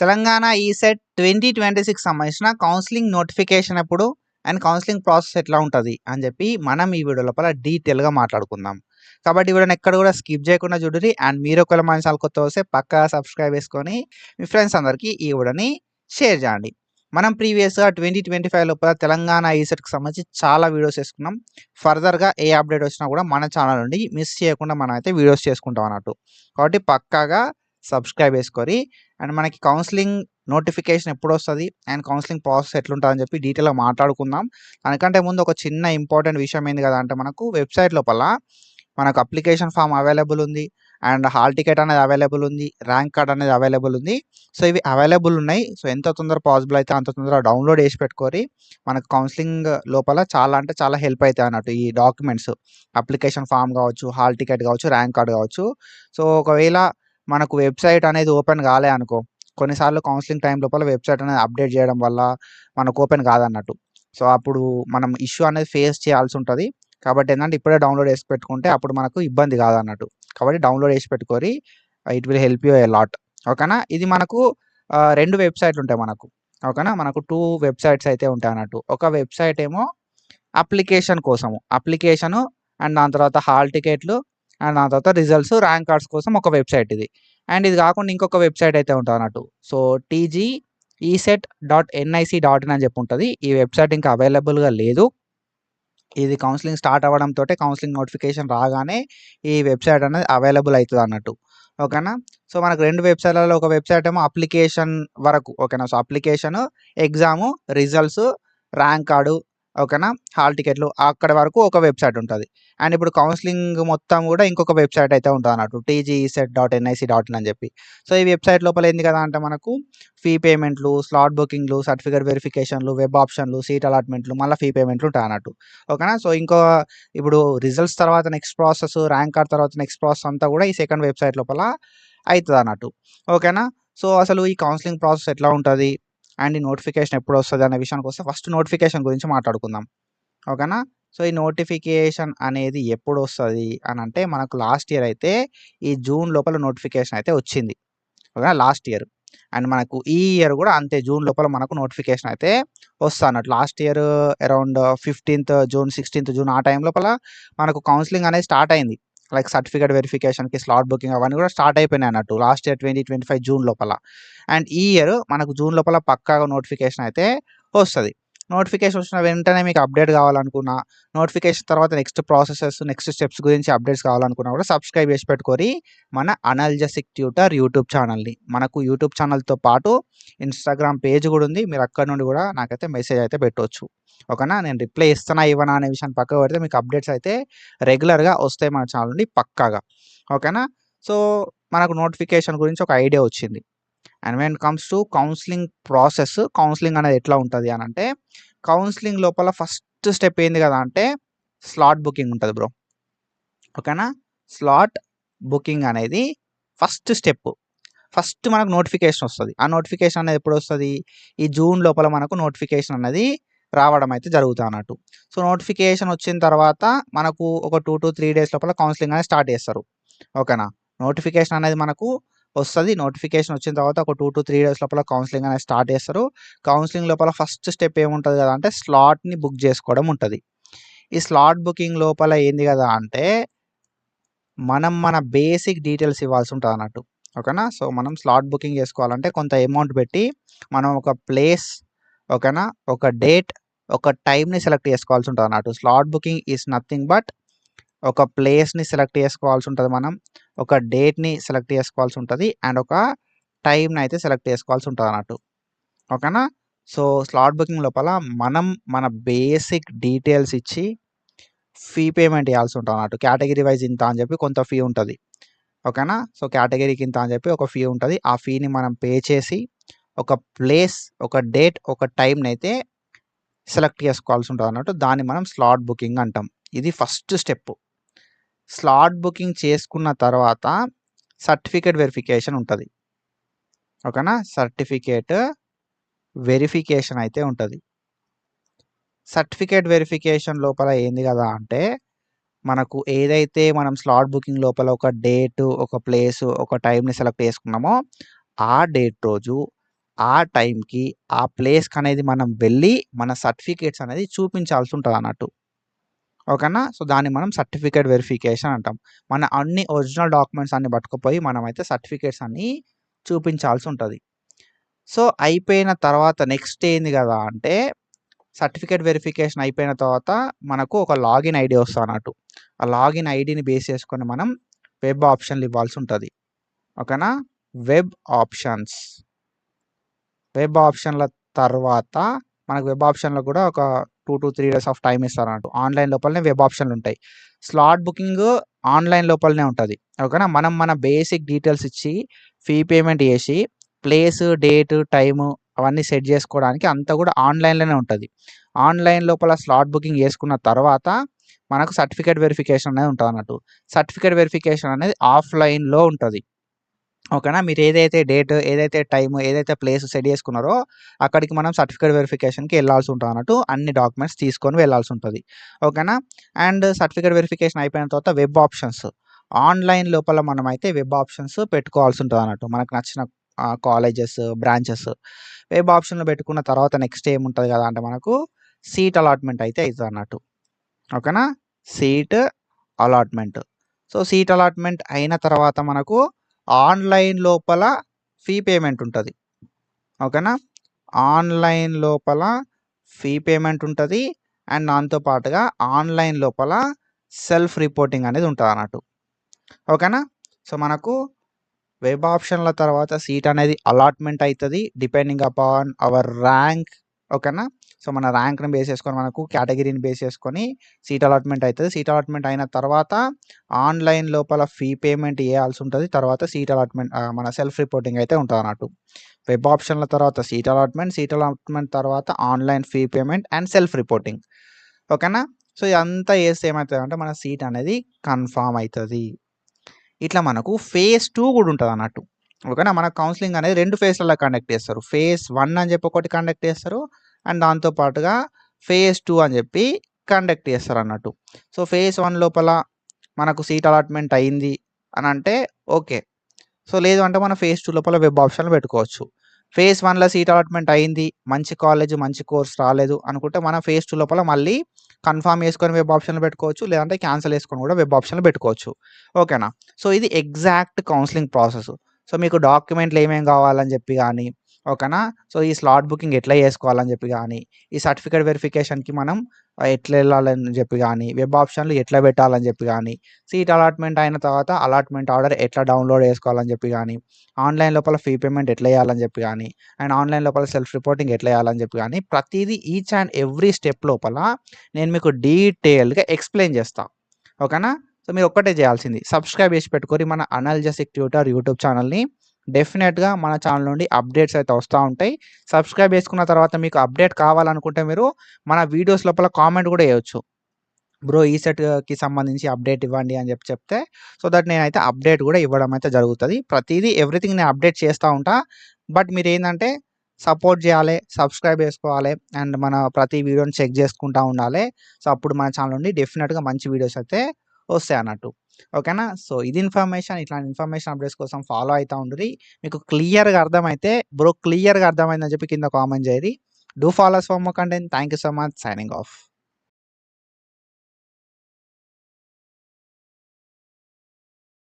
Telangana ECET 2026 సంబంధించిన counselling notification ఎప్పుడు and counselling process ఎట్లా ఉంటుంది అని చెప్పి మనం ఈ వీడియో లోపల డీటెయిల్గా మాట్లాడుకుందాం. కాబట్టి ఈ వీడియోని ఎక్కడ కూడా స్కిప్ చేయకుండా చూడండి. అండ్ మీరు ఒకవేళ మన ఛానల్ కొత్త వస్తే పక్కా సబ్స్క్రైబ్ చేసుకొని మీ ఫ్రెండ్స్ అందరికీ ఈ వీడియోని షేర్ చేయండి. మనం ప్రీవియస్గా 2025 లోపల తెలంగాణ ఈసెట్కి సంబంధించి చాలా వీడియోస్ చేసుకున్నాం. ఫర్దర్గా ఏ అప్డేట్ వచ్చినా కూడా మన ఛానల్ నుండి మిస్ చేయకుండా మనం అయితే వీడియోస్ చేసుకుంటాం అన్నట్టు. కాబట్టి పక్కాగా సబ్స్క్రైబ్ చేసుకొని అండ్ మనకి కౌన్సిలింగ్ నోటిఫికేషన్ ఎప్పుడు వస్తుంది అండ్ కౌన్సిలింగ్ ప్రాసెస్ ఎట్లుంటుందని చెప్పి డీటెయిల్గా మాట్లాడుకుందాం. దానికంటే ముందు ఒక చిన్న ఇంపార్టెంట్ విషయం ఏంది కదా అంటే, మనకు వెబ్సైట్ లోపల మనకు అప్లికేషన్ ఫామ్ అవైలబుల్ ఉంది అండ్ హాల్ టికెట్ అనేది అవైలబుల్ ఉంది, ర్యాంక్ కార్డ్ అనేది అవైలబుల్ ఉంది. సో ఇవి అవైలబుల్ ఉన్నాయి. సో ఎంత తొందర పాసిబుల్ అయితే అంత తొందరగా డౌన్లోడ్ చేసి పెట్టుకొని మనకు కౌన్సిలింగ్ లోపల చాలా అంటే చాలా హెల్ప్ అవుతాయి అన్నట్టు ఈ డాక్యుమెంట్స్. అప్లికేషన్ ఫామ్ కావచ్చు, హాల్ టికెట్ కావచ్చు, ర్యాంక్ కార్డ్ కావచ్చు. సో ఒకవేళ మనకు వెబ్సైట్ అనేది ఓపెన్ కాలే అనుకో, కొన్నిసార్లు కౌన్సిలింగ్ టైం లోపల వెబ్సైట్ అనేది అప్డేట్ చేయడం వల్ల మనకు ఓపెన్ కాదన్నట్టు. సో అప్పుడు మనం ఇష్యూ అనేది ఫేస్ చేయాల్సి ఉంటుంది. కాబట్టి ఏంటంటే ఇప్పుడే డౌన్లోడ్ చేసి పెట్టుకుంటే అప్పుడు మనకు ఇబ్బంది కాదన్నట్టు. కాబట్టి డౌన్లోడ్ చేసి పెట్టుకొని it will help you a lot. ఓకేనా. ఇది మనకు 2 వెబ్సైట్లు ఉంటాయి మనకు. ఓకేనా. మనకు 2 వెబ్సైట్స్ అయితే ఉంటాయి అన్నట్టు. ఒక వెబ్సైట్ ఏమో అప్లికేషన్ కోసము, అప్లికేషను అండ్ దాని తర్వాత హాల్ టికెట్లు అండ్ దాని తర్వాత రిజల్ట్స్, ర్యాంక్ కార్డ్స్ కోసం ఒక వెబ్సైట్ ఇది. అండ్ ఇది కాకుండా ఇంకొక వెబ్సైట్ అయితే ఉంటుంది అన్నట్టు. సో tgeset.nic.in అని చెప్పి ఉంటుంది. ఈ వెబ్సైట్ ఇంకా అవైలబుల్గా లేదు. ఇది కౌన్సిలింగ్ స్టార్ట్ అవ్వడంతో కౌన్సిలింగ్ నోటిఫికేషన్ రాగానే ఈ వెబ్సైట్ అనేది అవైలబుల్ అవుతుంది అన్నట్టు. ఓకేనా. సో మనకు 2 వెబ్సైట్లలో ఒక వెబ్సైట్ ఏమో అప్లికేషన్ వరకు. ఓకేనా. So application, exam, results, rank card, ఓకేనా, హాల్ టికెట్లు అక్కడి వరకు ఒక వెబ్సైట్ ఉంటుంది. అండ్ ఇప్పుడు కౌన్సిలింగ్ మొత్తం కూడా ఇంకొక వెబ్సైట్ అయితే ఉంటుంది అన్నట్టు, tgeset.nic.in అని చెప్పి. సో ఈ వెబ్సైట్ లోపల ఏంది కదా అంటే మనకు ఫీ పేమెంట్లు, స్లాట్ బుకింగ్లు, సర్టిఫికేట్ వెరిఫికేషన్లు, వెబ్ ఆప్షన్లు, సీట్ అలాట్మెంట్లు, మళ్ళీ ఫీ పేమెంట్లు ఉంటాయి అన్నట్టు. ఓకేనా. సో ఇప్పుడు రిజల్ట్స్ తర్వాత నెక్స్ట్ ప్రాసెస్, ర్యాంక్ కార్డ్ తర్వాత నెక్స్ట్ ప్రాసెస్ అంతా కూడా ఈ సెకండ్ వెబ్సైట్ లోపల అవుతుంది అన్నట్టు. ఓకేనా. సో అసలు ఈ కౌన్సిలింగ్ ప్రాసెస్ ఎట్లా ఉంటుంది అండ్ ఈ నోటిఫికేషన్ ఎప్పుడు వస్తుంది అనే విషయానికి వస్తే ఫస్ట్ నోటిఫికేషన్ గురించి మాట్లాడుకుందాం. ఓకేనా. సో ఈ నోటిఫికేషన్ అనేది ఎప్పుడు వస్తుంది అని అంటే, మనకు లాస్ట్ ఇయర్ అయితే ఈ జూన్ లోపల నోటిఫికేషన్ అయితే వచ్చింది. ఓకేనా, లాస్ట్ ఇయర్. అండ్ మనకు ఈ ఇయర్ కూడా అంతే, జూన్ లోపల మనకు నోటిఫికేషన్ అయితే వస్తుంది అన్నట్టు. Last year around 15th June, 16th June ఆ టైం లోపల మనకు కౌన్సిలింగ్ అనేది స్టార్ట్ అయింది. లైక్ సర్టిఫికేట్ వెరిఫికేషన్కి, స్లాట్ బుకింగ్ అవన్నీ కూడా స్టార్ట్ అయిపోయినాయి అన్నట్టు లాస్ట్ ఇయర్ 2025 జూన్ లోపల. అండ్ ఈ ఇయర్ మనకు జూన్ లోపల పక్కాగా నోటిఫికేషన్ అయితే వస్తుంది. నోటిఫికేషన్ వచ్చిన వెంటనే మీకు అప్డేట్ కావాలనుకున్నా, నోటిఫికేషన్ తర్వాత నెక్స్ట్ ప్రాసెసెస్, నెక్స్ట్ స్టెప్స్ గురించి అప్డేట్స్ కావాలనుకున్నా కూడా సబ్స్క్రైబ్ చేసి పెట్టుకొని మన అనల్జెసిక్ ట్యూటర్ యూట్యూబ్ ఛానల్ని, మనకు యూట్యూబ్ ఛానల్తో పాటు ఇన్స్టాగ్రామ్ పేజ్ కూడా ఉంది. మీరు అక్కడ నుండి కూడా నాకైతే మెసేజ్ అయితే పెట్టవచ్చు. ఓకేనా. నేను రిప్లై ఇస్తానా ఇవ్వనా అనే విషయాన్ని పక్కకు పెడితే మీకు అప్డేట్స్ అయితే రెగ్యులర్గా వస్తాయి మన ఛానల్ నుండి పక్కాగా. ఓకేనా. సో మనకు నోటిఫికేషన్ గురించి ఒక ఐడియా వచ్చింది. And when comes to counselling process, counselling అనేది ఎట్లా ఉంటుంది అని అంటే, కౌన్సిలింగ్ లోపల ఫస్ట్ స్టెప్ ఏంది కదా అంటే స్లాట్ బుకింగ్ ఉంటుంది బ్రో. ఓకేనా. స్లాట్ బుకింగ్ అనేది ఫస్ట్ స్టెప్. ఫస్ట్ మనకు నోటిఫికేషన్ వస్తుంది. ఆ నోటిఫికేషన్ అనేది ఎప్పుడు వస్తుంది? ఈ జూన్ లోపల మనకు నోటిఫికేషన్ అనేది రావడం అయితే జరుగుతుంది అన్నట్టు. సో నోటిఫికేషన్ వచ్చిన తర్వాత మనకు ఒక 2 to 3 days లోపల కౌన్సిలింగ్ అనేది స్టార్ట్ చేస్తారు. ఓకేనా. నోటిఫికేషన్ అనేది మనకు వస్తుంది. నోటిఫికేషన్ వచ్చిన తర్వాత ఒక 2 to 3 days లోపల కౌన్సిలింగ్ అనేది స్టార్ట్ చేస్తారు. కౌన్సిలింగ్ లోపల ఫస్ట్ స్టెప్ ఏముంటుంది కదా అంటే స్లాట్ని బుక్ చేసుకోవడం ఉంటుంది. ఈ స్లాట్ బుకింగ్ లోపల ఏంది కదా అంటే మన బేసిక్ డీటెయిల్స్ ఇవ్వాల్సి ఉంటుంది అన్నట్టు. ఓకేనా. సో మనం స్లాట్ బుకింగ్ చేసుకోవాలంటే కొంత అమౌంట్ పెట్టి మనం ఒక ప్లేస్, ఓకేనా, ఒక డేట్, ఒక టైంని సెలెక్ట్ చేసుకోవాల్సి ఉంటుంది అన్నట్టు. Slot booking is nothing but ఒక ప్లేస్ని సెలెక్ట్ చేసుకోవాల్సి ఉంటుంది మనం, ఒక డేట్ని సెలెక్ట్ చేసుకోవాల్సి ఉంటుంది అండ్ ఒక టైంని అయితే సెలెక్ట్ చేసుకోవాల్సి ఉంటుంది అన్నట్టు. ఓకేనా. సో స్లాట్ బుకింగ్ లోపల మనం మన బేసిక్ డీటెయిల్స్ ఇచ్చి ఫీ పేమెంట్ చేయాల్సి ఉంటుంది అన్నట్టు. కేటగిరీ వైజ్ ఇంత అని చెప్పి కొంత ఫీ ఉంటుంది. ఓకేనా. సో కేటగిరీకి ఇంత అని చెప్పి ఒక ఫీ ఉంటుంది. ఆ ఫీని మనం పే చేసి ఒక ప్లేస్, ఒక డేట్, ఒక టైంని అయితే సెలెక్ట్ చేసుకోవాల్సి ఉంటుంది అన్నట్టు. దాన్ని మనం స్లాట్ బుకింగ్ అంటాం. ఇది ఫస్ట్ స్టెప్. స్లాట్ బుకింగ్ చేసుకున్న తర్వాత సర్టిఫికేట్ వెరిఫికేషన్ ఉంటుంది. ఓకేనా. సర్టిఫికేట్ వెరిఫికేషన్ అయితే ఉంటుంది. సర్టిఫికేట్ వెరిఫికేషన్ లోపల ఏంది కదా అంటే, మనకు ఏదైతే మనం స్లాట్ బుకింగ్ లోపల ఒక డేటు, ఒక ప్లేసు, ఒక టైంని సెలెక్ట్ చేసుకున్నామో ఆ డేట్ రోజు ఆ టైంకి, ఆ ప్లేస్‌కనేది మనం వెళ్ళి, మన సర్టిఫికేట్స్ అనేది చూపించాల్సి ఉంటదన్నట్టు. ఓకేనా? సో, దాన్ని మనం సర్టిఫికేట్ వెరిఫికేషన్ అంటాం. మన అన్ని ఒరిజినల్ డాక్యుమెంట్స్ అన్ని పట్టుకుపోయి మనమైతే సర్టిఫికేట్స్ అన్నీ చూపించాల్సి ఉంటది. సో, అయిపోయిన తర్వాత నెక్స్ట్ ఏంది గదా అంటే, సర్టిఫికేట్ వెరిఫికేషన్ అయిపోయిన తర్వాత మనకు ఒక లాగిన్ ఐడీ వస్తదన్నట్టు. ఆ లాగిన్ ఐడీని బేస్ చేసుకొని మనం వెబ్ ఆప్షన్‌లు ఇవ్వాల్సి ఉంటది. ఓకేనా? Web options. వెబ్ ఆప్షన్‌ల తర్వాత మనకు వెబ్ ఆప్షన్‌లో కూడా ఒక 2-3 డేస్ ఆఫ్ టైమ్ ఇస్తారన్నట్టు. ఆన్‌లైన్ లోపలనే వెబ్ ఆప్షన్‌లుంటాయి. స్లాట్ బుకింగ్ ఆన్‌లైన్ లోపలనే ఉంటది. ఓకేనా? మనం మన బేసిక్ డీటెయిల్స్ ఇచ్చి, ఫీ పేమెంట్ చేసి, ప్లేసు, డేటు, టైము అవన్నీ సెట్ చేసుకోవడానికి అంతా కూడా ఆన్‌లైన్‌లోనే ఉంటది. ఆన్‌లైన్ లోపల స్లాట్ బుకింగ్ చేసుకున్న తర్వాత మనకు సర్టిఫికేట్ వెరిఫికేషన్ అనేది ఉంటదన్నట్టు. సర్టిఫికేట్ వెరిఫికేషన్ అనేది ఆఫ్‌లైన్‌లో ఉంటది. ఓకేనా? మీరు ఏదైతే డేట్, ఏదైతే టైమ్, ఏదైతే ప్లేస్ సెట్ చేసుకున్నారో అక్కడికి మనం సర్టిఫికేట్ వెరిఫికేషన్‌కి ఎళ్ళాల్సి ఉంటదన్నట్టు. అన్ని డాక్యుమెంట్స్ తీసుకొని వెళ్ళాల్సి ఉంటది. ఓకేనా? అండ్ సర్టిఫికేట్ వెరిఫికేషన్ అయిపోయిన తర్వాత వెబ్ ఆప్షన్స్. ఆన్‌లైన్ లోపల మనమైతే వెబ్ ఆప్షన్స్ పెట్టుకోవాల్సి ఉంటదన్నట్టు. మనకు నచ్చిన కాలేజెస్, బ్రాంచెస్. వెబ్ ఆప్షన్‌లో పెట్టుకున్న తర్వాత నెక్స్ట్ ఏముంటది గదా అంటే మనకు సీట్ అలాట్‌మెంట్ అయితే అయితదన్నట్టు. ఓకేనా? Seat allotment. So, seat allotment అయిన తర్వాత మనకు ఆన్‌లైన్ లోపల ఫీ పేమెంట్ ఉంటది. ఓకేనా? ఆన్‌లైన్ లోపల ఫీ పేమెంట్ ఉంటది. అండ్ దాంతో పాటుగా ఆన్‌లైన్ లోపల సెల్ఫ్ రిపోర్టింగ్ అనేది ఉంటదన్నట్టు. ఓకేనా? సో, మనకు వెబ్ ఆప్షన్‌ల తర్వాత సీట్ అనేది అలాట్‌మెంట్ అయితది. Depending upon our rank. ఓకేనా? సో, మన ర్యాంక్‌ని బేస్ చేసుకొని మనకు కేటగిరీని బేస్ చేసుకొని సీట్ అలాట్‌మెంట్ అయితది. సీట్ అలాట్‌మెంట్ అయిన తర్వాత ఆన్‌లైన్ లోపల ఫీ పేమెంట్ చేయాల్సి ఉంటది. తర్వాత సీట్ అలాట్‌మెంట్ మన సెల్ఫ్ రిపోర్టింగ్ అయితే ఉంటదన్నట్టు. వెబ్ ఆప్షన్‌ల తర్వాత సీట్ అలాట్‌మెంట్, సీట్ అలాట్‌మెంట్ తర్వాత online fee payment and self reporting. ఓకేనా? సో, ఇదంతా చేస్తే ఏమైతదంటే మన సీట్ అనేది కన్ఫర్మ్ అయితది. ఇట్లా మనకు ఫేజ్ 2 గూడా ఉంటదన్నట్టు. ఓకేనా? మన కౌన్సెలింగ్ అనేది 2 ఫేజ్‌లలో కండక్ట్ చేస్తారు. ఫేజ్ 1 అని చెప్పి ఒకటి కండక్ట్ చేస్తారు. అండ్ దాంతో పాటుగా ఫేజ్ 2 అని చెప్పి కండక్ట్ చేస్తారన్నట్టు. సో, ఫేజ్ 1 లోపల మనకు సీట్ అలాట్‌మెంట్ అయింది అనంటే ఓకే. సో, లేదు అంటే మనం ఫేజ్ 2 లోపల వెబ్ ఆప్షన్‌లు పెట్టుకోవచ్చు. ఫేజ్ 1లో సీట్ అలాట్‌మెంట్ అయింది. మంచి కాలేజ్, మంచి కోర్స్ రాలేదు అనుకుంటే మనం ఫేజ్ 2 లోపల మళ్ళీ కన్ఫర్మ్ చేసుకొని వెబ్ ఆప్షన్‌లు పెట్టుకోవచ్చు. లేదంటే క్యాన్సెల్ చేసుకొని కూడా వెబ్ ఆప్షన్‌లు పెట్టుకోవచ్చు. ఓకేనా? సో, ఇది ఎగ్జాక్ట్ కౌన్సెలింగ్ ప్రాసెస్. సో, మీకు డాక్యుమెంట్లు ఏమేమి కావాలని చెప్పి గాని, ఓకేనా? సో, ఈ స్లాట్ బుకింగ్ ఎట్లా చేసుకోవాలని చెప్పి గాని, ఈ సర్టిఫికేట్ వెరిఫికేషన్‌కి మనం ఎట్లా ఎళ్ళాలని చెప్పి గాని, వెబ్ ఆప్షన్‌లు ఎట్లా పెట్టాలని చెప్పి గాని, సీట్ అలాట్‌మెంట్ అయిన తర్వాత అలాట్‌మెంట్ ఆర్డర్ ఎట్లా డౌన్‌లోడ్ చేసుకోవాలని చెప్పి గాని, ఆన్‌లైన్ లోపల ఫీ పేమెంట్ ఎట్లా చేయాలని చెప్పి గాని, అండ్ ఆన్‌లైన్ లోపల సెల్ఫ్ రిపోర్టింగ్ ఎట్లా చేయాలని చెప్పి గాని, ప్రతీదీ ఈచ్ అండ్ ఎవ్రీ స్టెప్ లోపల నేను మీకు డీటెయిల్‌గా ఎక్స్‌ప్లెయిన్ చేస్తా. ఓకేనా? సో, మీరు ఒక్కటే చేయాల్సింది సబ్స్క్రైబ్ చేసి పెట్టుకొని మన అనాల్జెసిక్ ట్యూటర్ యూట్యూబ్ ఛానెల్‌ని డెఫినిట్‌గా మన ఛానెల్ నుండి అప్డేట్స్ అయితే వస్తా ఉంటాయి. సబ్స్క్రైబ్ చేసుకున్న తర్వాత మీకు అప్డేట్ కావాలనుకుంటే మీరు మన వీడియోస్ లోపల కామెంట్ కూడా చేయొచ్చు. బ్రో ఈ సెట్‌కి సంబంధించి అప్డేట్ ఇవ్వండి అని చెప్తే సో దట్ నేనైతే అప్డేట్ కూడా ఇవ్వడం అయితే జరుగుతది. ప్రతీదీ ఎవ్రీథింగ్ నేను అప్డేట్ చేస్తా ఉంటా. బట్ మీరేందంటే సపోర్ట్ చేయాలే, సబ్స్క్రైబ్ చేసుకోవాలే అండ్ మన ప్రతి వీడియోని చెక్ చేసుకుంటా ఉండాలే. సో, అప్పుడు మన ఛానల్ నుండి డెఫినిట్‌గా మంచి వీడియోస్ అయితే వస్తాయన్నట్టు. ఓకేనా? సో, ఇది ఇన్ఫర్మేషన్. ఇట్లాంటి ఇన్ఫర్మేషన్ అప్డేట్స్ కోసం ఫాలో అయితా ఉండుర్రి. మీకు క్లియర్‌గా అర్థమైతే బ్రో క్లియర్‌గా అర్థమైందని చెప్పి కింద కామెంట్ చేయిరి. Do follow us for more content. Thank you so much. Signing off.